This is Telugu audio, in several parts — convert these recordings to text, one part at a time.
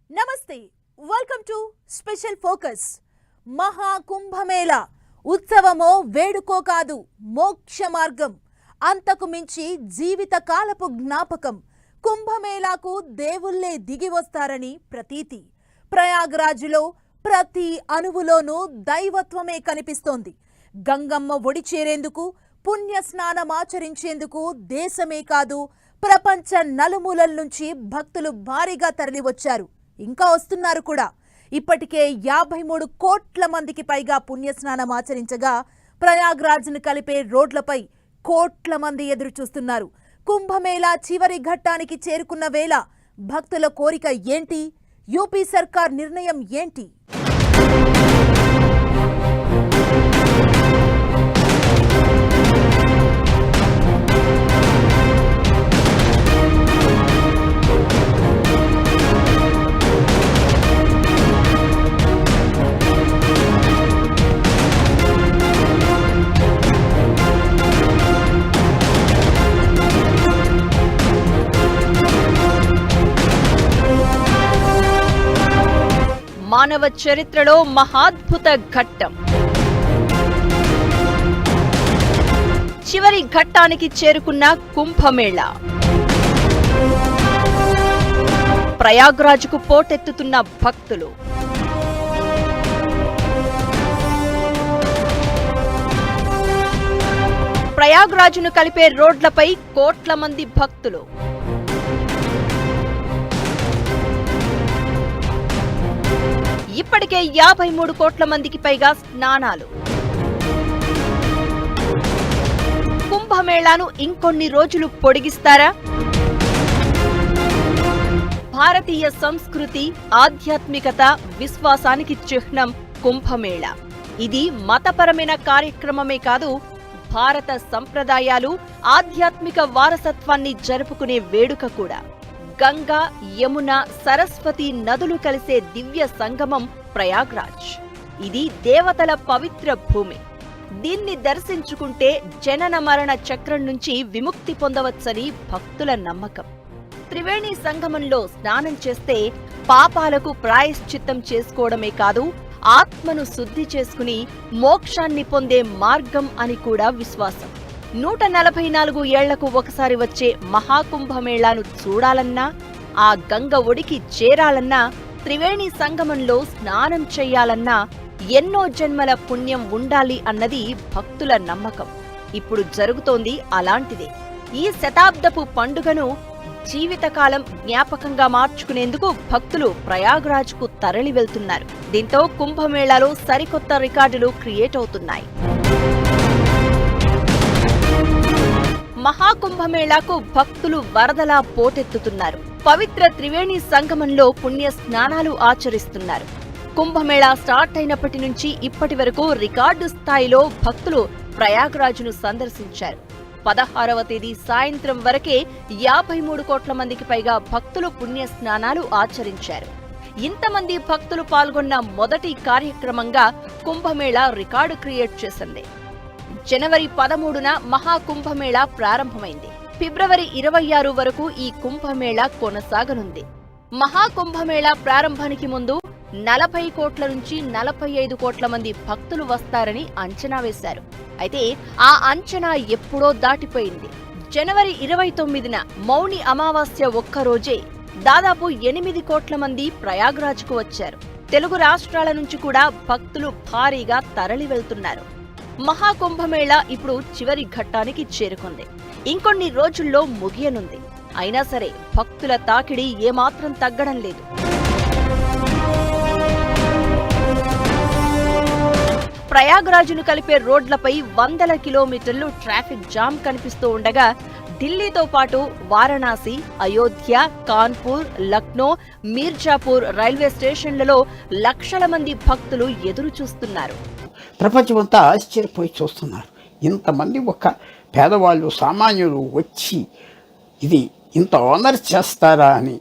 నమస్తే, welcome to special focus. Mahakumbh Mela ఉత్సవమో వేడుకో కాదు, మోక్ష మార్గం. అంతకు మించి జీవిత కాలపు జ్ఞాపకం. కుంభమేళాకు దేవుళ్లే దిగి వస్తారని ప్రతీతి. ప్రయాగ్రాజ్లో ప్రతి అణువులోనూ దైవత్వమే కనిపిస్తోంది. గంగమ్మ ఒడి చేరేందుకు, పుణ్య స్నానమాచరించేందుకు దేశమే కాదు ప్రపంచ నలుమూలల నుంచి భక్తులు భారీగా తరలివచ్చారు. ఇంకా వస్తున్నారు కూడా. ఇప్పటికే 53 కోట్ల మందికి పైగా పుణ్యస్నానం ఆచరించగా ప్రయాగ్రాజ్ను కలిపే రోడ్లపై కోట్ల మంది ఎదురు చూస్తున్నారు. కుంభమేళా చివరి ఘట్టానికి చేరుకున్న వేళ భక్తుల కోరిక ఏంటి? యూపీ సర్కార్ నిర్ణయం ఏంటి? మానవ చరిత్రలో మహాద్భుత ఘట్టం. చివరి ఘట్టానికి చేరుకున్న కుంభమేళా. ప్రయాగ్రాజ్కు పోటెత్తుతున్న భక్తులు. ప్రయాగ్రాజ్ను కలిపే రోడ్లపై కోట్ల మంది భక్తులు. ఇప్పటికే 53 కోట్ల మందికి పైగా స్నానాలు. కుంభమేళాను ఇంకొన్ని రోజులు పొడిగిస్తారా? భారతీయ సంస్కృతి, ఆధ్యాత్మికత, విశ్వాసానికి చిహ్నం కుంభమేళా. ఇది మతపరమైన కార్యక్రమమే కాదు, భారత సంప్రదాయాలు, ఆధ్యాత్మిక వారసత్వాన్ని జరుపుకునే వేడుక కూడా. గంగా, యమున, సరస్వతి నదులు కలిసే దివ్య సంగమం ప్రయాగ్రాజ్. ఇది దేవతల పవిత్ర భూమి. దీన్ని దర్శించుకుంటే జనన మరణ చక్రం నుంచి విముక్తి పొందవచ్చని భక్తుల నమ్మకం. త్రివేణి సంగమంలో స్నానం చేస్తే పాపాలకు ప్రాయశ్చిత్తం చేసుకోవడమే కాదు, ఆత్మను శుద్ధి చేసుకుని మోక్షాన్ని పొందే మార్గం అని కూడా విశ్వాసం. 144 ఏళ్లకు ఒకసారి వచ్చే మహాకుంభమేళాను చూడాలన్నా, ఆ గంగ ఒడికి చేరాలన్నా, త్రివేణి సంగమంలో స్నానం చెయ్యాలన్నా ఎన్నో జన్మల పుణ్యం ఉండాలి అన్నది భక్తుల నమ్మకం. ఇప్పుడు జరుగుతోంది అలాంటిదే. ఈ శతాబ్దపు పండుగను జీవితకాలం జ్ఞాపకంగా మార్చుకునేందుకు భక్తులు ప్రయాగ్రాజ్కు తరలి వెళ్తున్నారు. దీంతో కుంభమేళాలో సరికొత్త రికార్డులు క్రియేట్ అవుతున్నాయి. మహాకుంభమేళాకు భక్తులు వరదలా పోటెత్తుతున్నారు. పవిత్ర త్రివేణి సంగమంలో పుణ్య స్నానాలు ఆచరిస్తున్నారు. కుంభమేళా స్టార్ట్ అయినప్పటి నుంచి ఇప్పటి వరకు రికార్డు స్థాయిలో భక్తులు ప్రయాగ్రాజ్ను సందర్శించారు. 16వ తేదీ సాయంత్రం వరకే 53 కోట్ల మందికి పైగా భక్తులు పుణ్య స్నానాలు ఆచరించారు. ఇంతమంది భక్తులు పాల్గొన్న మొదటి కార్యక్రమంగా కుంభమేళా రికార్డు క్రియేట్ చేసింది. జనవరి 13న మహాకుంభమేళా ప్రారంభమైంది. ఫిబ్రవరి 26 వరకు ఈ కుంభమేళా కొనసాగనుంది. మహాకుంభమేళా ప్రారంభానికి ముందు 40 కోట్ల నుంచి 45 కోట్ల మంది భక్తులు వస్తారని అంచనా వేశారు. అయితే ఆ అంచనా ఎప్పుడో దాటిపోయింది. జనవరి 29న మౌని అమావాస్య ఒక్కరోజే దాదాపు 8 కోట్ల మంది ప్రయాగ్రాజ్కు వచ్చారు. తెలుగు రాష్ట్రాల నుంచి కూడా భక్తులు భారీగా తరలి వెళ్తున్నారు. మహాకుంభమేళా ఇప్పుడు చివరి ఘట్టానికి చేరుకుంది. ఇంకొన్ని రోజుల్లో ముగియనుంది. అయినా సరే భక్తుల తాకిడి ఏమాత్రం తగ్గడం లేదు. ప్రయాగ్రాజ్ను కలిపే రోడ్లపై వందల కిలోమీటర్లు ట్రాఫిక్ జామ్ కనిపిస్తూ ఉండగా, ఢిల్లీతో పాటు వారణాసి, అయోధ్య, కాన్పూర్, లక్నో, మీర్జాపూర్ రైల్వే స్టేషన్లలో లక్షల మంది భక్తులు ఎదురు చూస్తున్నారు. ప్రపంచమంతా ఆశ్చర్యపోయి చూస్తున్నారు. ఇంతమంది ఒక పేదవాళ్ళు, సామాన్యులు వచ్చి ఇది ఇంత ఆనర్ చేస్తారా అని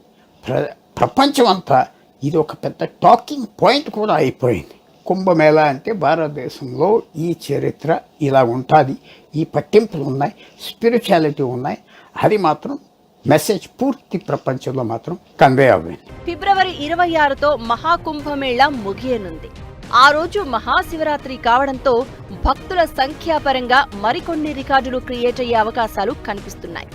ప్రపంచం అంతా ఇది ఒక పెద్ద టాకింగ్ పాయింట్ కూడా అయిపోయింది. కుంభమేళా అంటే భారతదేశంలో ఈ చరిత్ర ఇలా ఉంటుంది, ఈ పట్టింపులు ఉన్నాయి, స్పిరిచువాలిటీ ఉన్నాయి. అది మాత్రం మెసేజ్ పూర్తి ప్రపంచంలో మాత్రం కన్వే అవ్వింది. ఫిబ్రవరి 26తో మహాకుంభమేళా ముగియనుంది. ఆ రోజు మహాశివరాత్రి కావడంతో భక్తుల సంఖ్యాపరంగా మరికొన్ని రికార్డులు క్రియేట్ అయ్యే అవకాశాలు కనిపిస్తున్నాయి.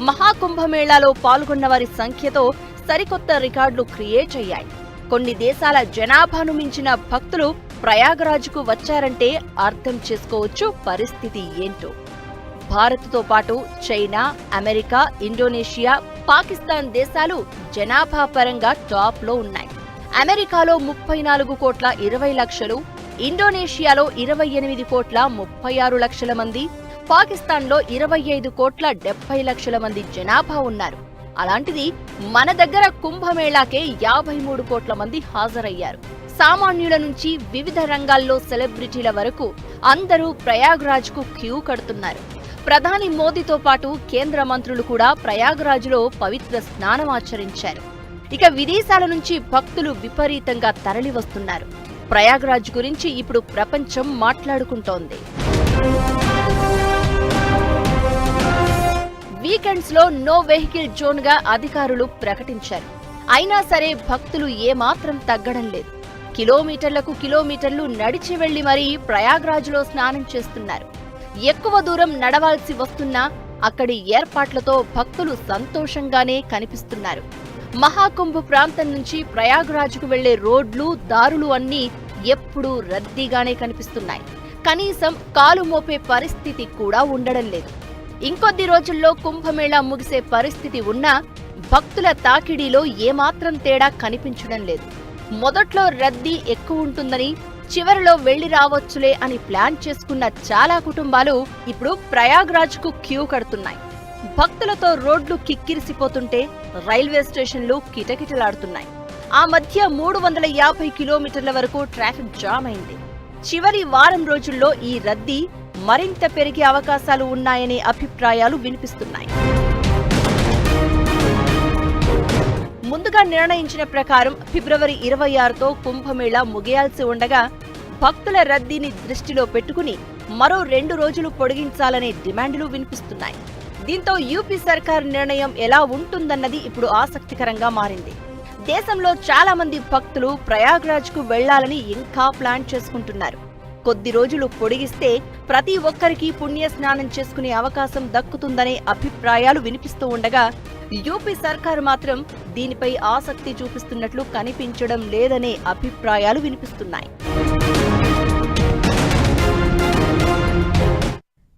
మహాకుంభమేళాలో పాల్గొన్న వారి సంఖ్యతో సరికొత్త రికార్డులు క్రియేట్ అయ్యాయి. కొన్ని దేశాల జనాభాను మించిన భక్తులు ప్రయాగరాజ్కు వచ్చారంటే అర్థం చేసుకోవచ్చు పరిస్థితి ఏంటో. భారత్తో పాటు చైనా, అమెరికా, ఇండోనేషియా, పాకిస్తాన్ దేశాలు జనాభా పరంగా టాప్లో ఉన్నాయి. అమెరికాలో 34,20,00,000, ఇండోనేషియాలో 28,36,00,000 మంది, పాకిస్తాన్లో 25,70,00,000 మంది జనాభా ఉన్నారు. అలాంటిది మన దగ్గర కుంభమేళాకే 53 కోట్ల మంది హాజరయ్యారు. సామాన్యుల నుంచి వివిధ రంగాల్లో సెలబ్రిటీల వరకు అందరూ ప్రయాగ్రాజ్కు క్యూ కడుతున్నారు. ప్రధాని మోదీతో పాటు కేంద్ర మంత్రులు కూడా ప్రయాగ్రాజ్లో పవిత్ర స్నానం ఆచరించారు. ఇక విదేశాల నుంచి భక్తులు విపరీతంగా తరలి వస్తున్నారు. ప్రయాగ్రాజ్ గురించి ఇప్పుడు ప్రపంచం మాట్లాడుకుంటోంది. వీకెండ్స్ లో నో వెహికల్ జోన్ గా అధికారులు ప్రకటించారు. అయినా సరే భక్తులు ఏమాత్రం తగ్గడం లేదు. కిలోమీటర్లకు కిలోమీటర్లు నడిచి వెళ్లి మరీ ప్రయాగ్రాజ్ లో స్నానం చేస్తున్నారు. ఎక్కువ దూరం నడవాల్సి వస్తున్నా అక్కడి ఏర్పాట్లతో భక్తులు సంతోషంగానే కనిపిస్తున్నారు. మహాకుంభ ప్రాంతం నుంచి ప్రయాగ్రాజ్కు వెళ్లే రోడ్లు, దారులు అన్నీ ఎప్పుడూ రద్దీగానే కనిపిస్తున్నాయి. కనీసం కాలు మోపే పరిస్థితి కూడా ఉండడం లేదు. ఇంకొద్ది రోజుల్లో కుంభమేళా ముగిసే పరిస్థితి ఉన్నా భక్తుల తాకిడిలో ఏమాత్రం తేడా కనిపించడం లేదు. మొదట్లో రద్దీ ఎక్కువ ఉంటుందని, చివరిలో వెళ్లి రావచ్చులే అని ప్లాన్ చేసుకున్న చాలా కుటుంబాలు ఇప్పుడు ప్రయాగ్రాజ్కు క్యూ కడుతున్నాయి. భక్తులతో రోడ్లు కిక్కిరిసిపోతుంటే రైల్వే స్టేషన్లు కిటకిటలాడుతున్నాయి. ఆ మధ్య 350 కిలోమీటర్ల వరకు ట్రాఫిక్ జామ్ అయింది. చివరి వారం రోజుల్లో ఈ రద్దీ మరింత పెరిగే అవకాశాలు ఉన్నాయనే అభిప్రాయాలు వినిపిస్తున్నాయి. ముందుగా నిర్ణయించిన ప్రకారం ఫిబ్రవరి 26తో కుంభమేళా ముగియాల్సి ఉండగా భక్తుల రద్దీని దృష్టిలో పెట్టుకుని మరో 2 రోజులు పొడిగించాలనే డిమాండ్లు వినిపిస్తున్నాయి. దీంతో యూపీ సర్కార్ నిర్ణయం ఎలా ఉంటుందన్నది ఇప్పుడు ఆసక్తికరంగా మారింది. దేశంలో చాలా మంది భక్తులు ప్రయాగ్రాజ్కు వెళ్లాలని ఇంకా ప్లాన్ చేసుకుంటున్నారు. కొద్ది రోజులు పొడిగిస్తే ప్రతి ఒక్కరికి పుణ్య స్నానం చేసుకునే అవకాశం దక్కుతుందనే అభిప్రాయాలు వినిపిస్తూ ఉండగా యూపీ సర్కారు మాత్రం దీనిపై ఆసక్తి చూపిస్తున్నట్లు కనిపించడం లేదనే అభిప్రాయాలు వినిపిస్తున్నాయి.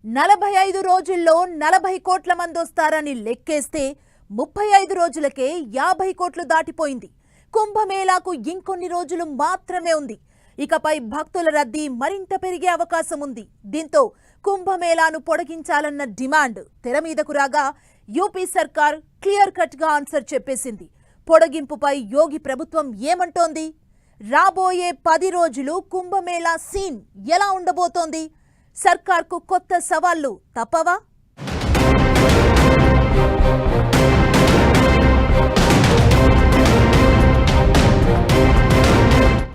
45 రోజుల్లో 40 కోట్ల మంది వస్తారని లెక్కేస్తే 35 రోజులకే 50 కోట్లు దాటిపోయింది. కుంభమేళాకు ఇంకొన్ని రోజులు మాత్రమే ఉంది. ఇకపై భక్తుల రద్దీ మరింత పెరిగే అవకాశం ఉంది. దీంతో కుంభమేళాను పొడిగించాలన్న డిమాండ్ తెర మీదకు రాగా యూపీ సర్కార్ క్లియర్ కట్ గా ఆన్సర్ చెప్పేసింది. పొడిగింపుపై యోగి ప్రభుత్వం ఏమంటోంది? రాబోయే 10 రోజులు కుంభమేళా సీన్ ఎలా ఉండబోతోంది? సర్కార్కు కొత్త సవాళ్లు తప్పవా?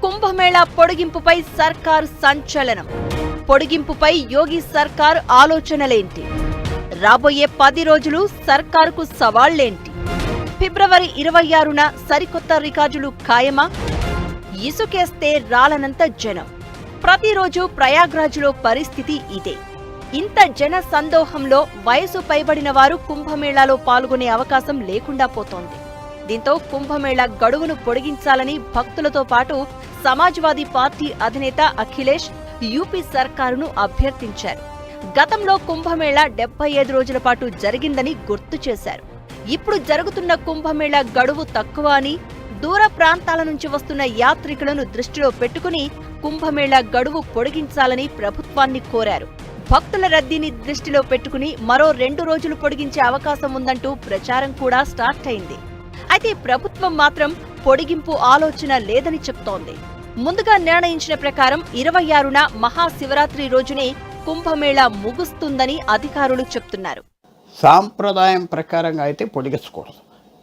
కుంభమేళా పొడిగింపుపై సర్కార్ సంచలనం. పొడిగింపుపై యోగి సర్కార్ ఆలోచనలేంటి? రాబోయే 10 రోజులు సర్కార్కు సవాళ్లేంటి? ఫిబ్రవరి 26న సరికొత్త రికార్డులు ఖాయమా? ఇసుకేస్తే రాలనంత జనం. ప్రతిరోజు ప్రయాగ్రాజ్లో పరిస్థితి ఇదే. ఇంత జన సందోహంలో వయసు పైబడిన వారు కుంభమేళాలో పాల్గొనే అవకాశం లేకుండా పోతోంది. దీంతో కుంభమేళా గడువును పొడిగించాలని భక్తులతో పాటు సమాజ్వాదీ పార్టీ అధినేత అఖిలేష్ యూపీ సర్కారును అభ్యర్థించారు. గతంలో కుంభమేళా 75 రోజుల పాటు జరిగిందని గుర్తు చేశారు. ఇప్పుడు జరుగుతున్న కుంభమేళా గడువు తక్కువ అని, దూర ప్రాంతాల నుంచి వస్తున్న యాత్రికులను దృష్టిలో పెట్టుకుని కుంభమేళా గడువు పొడిగించాలని ప్రభుత్వాన్ని కోరారు. భక్తుల రద్దీని దృష్టిలో పెట్టుకుని మరో 2 రోజులు పొడిగించే అవకాశం ఉందంటూ ప్రచారం కూడా స్టార్ట్ అయింది. అయితే ప్రభుత్వం మాత్రం పొడిగింపు ఆలోచన లేదని చెప్తోంది. ముందుగా నిర్ణయించిన ప్రకారం 26న మహాశివరాత్రి రోజునే కుంభమేళా ముగుస్తుందని అధికారులు చెప్తున్నారు. సాంప్రదాయం ప్రకారంగా అయితే పొడిగించకూడదు.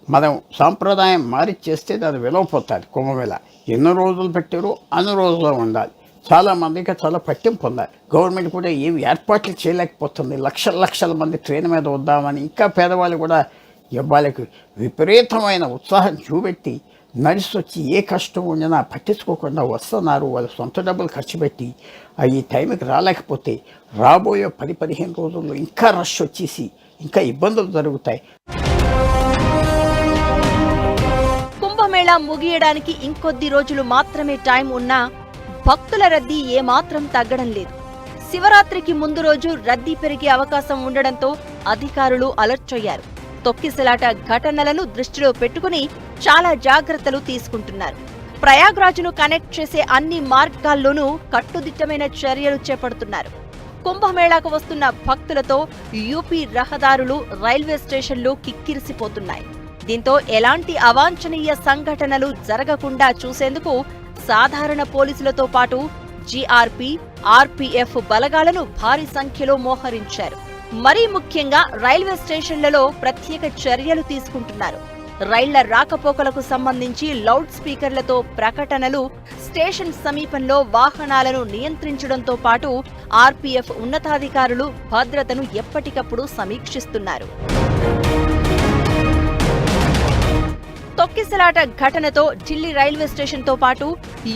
మనం సాంప్రదాయం మారి చేస్తే దాని విలువపోతుంది. కుంభమేళా ఎన్ని రోజులు పెట్టారో అన్ని రోజులు ఉండాలి. చాలామందికి చాలా పట్టింపు ఉండాలి. గవర్నమెంట్ కూడా ఏమి ఏర్పాట్లు చేయలేకపోతుంది. లక్షల మంది ట్రైన్ మీద వద్దామని, ఇంకా పేదవాళ్ళు కూడా వాళ్ళకి విపరీతమైన ఉత్సాహం చూపెట్టి నడిచి వచ్చి ఏ కష్టం ఉండినా పట్టించుకోకుండా వస్తున్నారు. వాళ్ళు సొంత డబ్బులు ఖర్చు పెట్టి ఈ టైంకి రాలేకపోతే రాబోయే 10-15 రోజుల్లో ఇంకా రష్ వచ్చేసి ఇంకా ఇబ్బందులు జరుగుతాయి. కుంభమేళా ముగియడానికి ఇంకొద్ది రోజులు మాత్రమే టైం ఉన్నా భక్తుల రద్దీ ఏమాత్రం తగ్గడం లేదు. శివరాత్రికి ముందు రోజు రద్దీ పెరిగే అవకాశం ఉండడంతో అధికారులు అలర్ట్ అయ్యారు. తొక్కిసలాట ఘటనలను దృష్టిలో పెట్టుకుని చాలా జాగ్రత్తలు తీసుకుంటున్నారు. ప్రయాగ్రాజ్ను కనెక్ట్ చేసే అన్ని మార్గాల్లోనూ కట్టుదిట్టమైన చర్యలు చేపడుతున్నారు. కుంభమేళాకు వస్తున్న భక్తులతో యూపీ రహదారులు, రైల్వే స్టేషన్లు కిక్కిరిసిపోతున్నాయి. దీంతో ఎలాంటి అవాంఛనీయ సంఘటనలు జరగకుండా చూసేందుకు సాధారణ పోలీసులతో పాటు జీఆర్పీ, ఆర్పీఎఫ్ బలగాలను భారీ సంఖ్యలో మోహరించారు. మరీ ముఖ్యంగా రైల్వే స్టేషన్లలో ప్రత్యేక చర్యలు తీసుకుంటున్నారు. రైళ్ల రాకపోకలకు సంబంధించి లౌడ్ స్పీకర్లతో ప్రకటనలు, స్టేషన్ సమీపంలో వాహనాలను నియంత్రించడంతో పాటు ఆర్పీఎఫ్ ఉన్నతాధికారులు భద్రతను ఎప్పటికప్పుడు సమీక్షిస్తున్నారు. తొక్కిసలాట ఘటనతో ఢిల్లీ రైల్వే స్టేషన్తో పాటు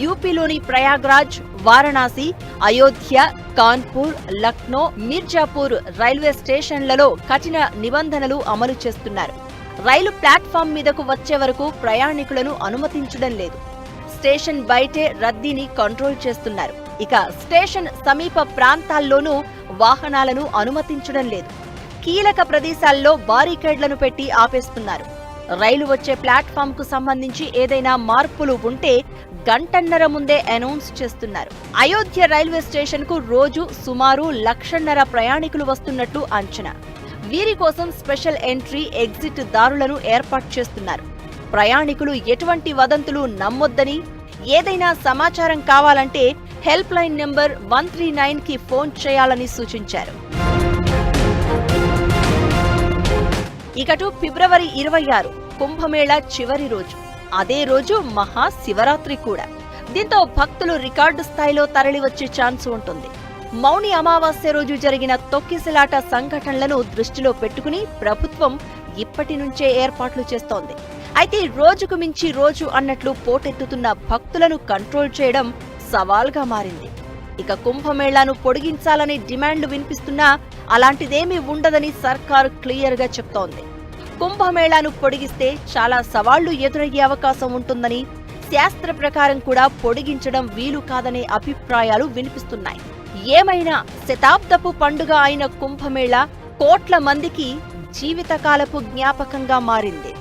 యూపీలోని ప్రయాగ్రాజ్, వారణాసి, అయోధ్య, కాన్పూర్, లక్నో, మీర్జాపూర్ రైల్వే స్టేషన్లలో కఠిన నిబంధనలు అమలు చేస్తున్నారు. రైలు ప్లాట్ఫామ్ మీదకు వచ్చే వరకు ప్రయాణికులను అనుమతించడం లేదు. స్టేషన్ బయటే రద్దీని కంట్రోల్ చేస్తున్నారు. ఇక స్టేషన్ సమీప ప్రాంతాల్లోనూ వాహనాలను అనుమతించడం లేదు. కీలక ప్రదేశాల్లో బారికేడ్లను పెట్టి ఆపేస్తున్నారు. రైలు వచ్చే ప్లాట్ఫామ్ కు సంబంధించి ఏదైనా మార్పులు ఉంటే గంటన్నర ముందే అనౌన్స్ చేస్తున్నారు. అయోధ్య రైల్వే స్టేషన్ కు రోజు సుమారు 1,50,000 ప్రయాణికులు వస్తున్నట్లు అంచనా. వీరి కోసం స్పెషల్ ఎంట్రీ, ఎగ్జిట్ దారులను ఏర్పాటు చేస్తున్నారు. ప్రయాణికులు ఎటువంటి వదంతులు నమ్మొద్దని, ఏదైనా సమాచారం కావాలంటే హెల్ప్ లైన్ నెంబర్ 139కి ఫోన్ చేయాలని సూచించారు. ఇకటు ఫిబ్రవరి 26 కుంభమేళా చివరి రోజు. అదే రోజు మహాశివరాత్రి కూడా. దీంతో భక్తులు రికార్డు స్థాయిలో తరలివచ్చే ఛాన్స్ ఉంటుంది. మౌని అమావాస్య రోజు జరిగిన తొక్కిసలాట సంఘటనలను దృష్టిలో పెట్టుకుని ప్రభుత్వం ఇప్పటి నుంచే ఏర్పాట్లు చేస్తోంది. అయితే రోజుకు మించి రోజు అన్నట్లు పోటెత్తుతున్న భక్తులను కంట్రోల్ చేయడం సవాల్గా మారింది. ఇక కుంభమేళాను పొడిగించాలని డిమాండ్లు వినిపిస్తున్నా అలాంటిదేమీ ఉండదని సర్కారు క్లియర్గా చెప్తోంది. కుంభమేళాను పొడిగిస్తే చాలా సవాళ్లు ఎదురయ్యే అవకాశం ఉంటుందని, శాస్త్ర ప్రకారం కూడా పొడిగించడం వీలు కాదనే అభిప్రాయాలు వినిపిస్తున్నాయి. ఏమైనా శతాబ్దపు పండుగ అయిన కుంభమేళా కోట్ల మందికి జీవితకాలపు జ్ఞాపకంగా మారింది.